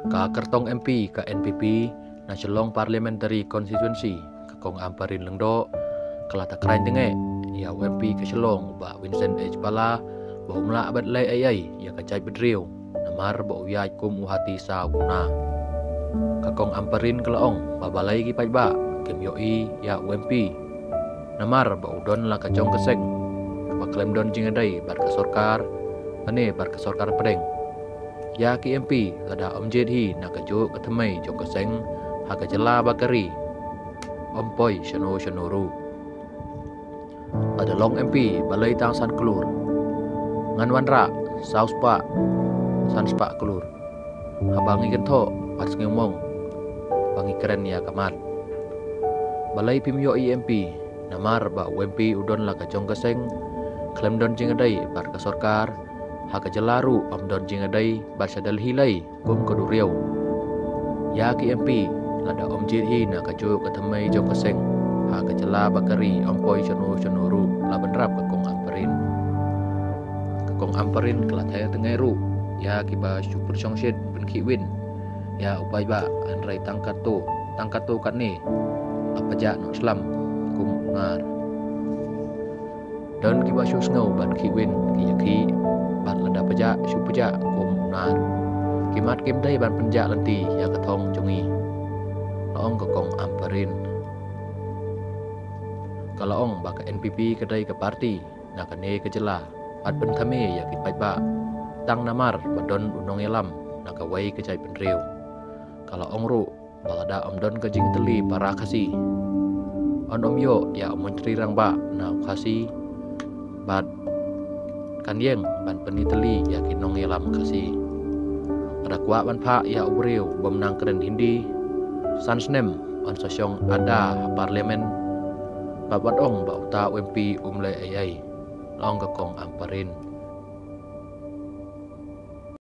Ka kertong MP ka NPP Nasional Parliamentary Constituency kakong amparin lengdo kelata kerain tenge ya MP ke Selong ba Vincent H Pala ba umla abad lay ayay ya kacai bedriu namar ba uyai kum uhati sa guna kakong amparin kelaong ba balai ki pai ba kem yoi ya UMP namar ba udon la kacong keseng ba klaim don jingadai bar ka sorkar ane bar ka sorkar pedeng ya ki MP lada om jedhi na kaju katamai jong keseng ha kajela bakari om poi shano shanoru ada long MP balai tang san kelur ngan wanra saus pa san spa kelur habangi gento pas ngomong bangi keren ya kamat balai pimyo IMP namar ba UMP udon la kajong keseng klaim don jingadai bar ka sorkar ha kajelaru om don jingadai bar sadal hilai kum koduriau ya ki MP lada om jedhi na kaju katamai jong keseng ha kajela bakari om poi shano shanoru la benrap kakong amparin kelataya tengeru ya kiba super songset penki win ya upai ba anrai tangkat tu kat ni apa ja no islam kum ngar dan kiba shus ngau ban ki win ki yaki ban lada paja shu paja kum ngar kimat kim dai ban penja lenti ya katong jongi laong kakong amparin kalau ong baka NPP kedai ke parti nak kene kejela at pentame ya kit pai ba tang namar badon unong yalam nak awai kejai penriu kalau ong ru balada om don kejing teli para kasi on om yo ya om menteri rang ba na kasi bad kan yeng ban peniteli ya kinong yalam kasi ada kuat ban pa ya ubriu bomnang keren hindi sansnem on sosyong ada parlemen babat ong ba uta UMP umlai ayai long kakong amparin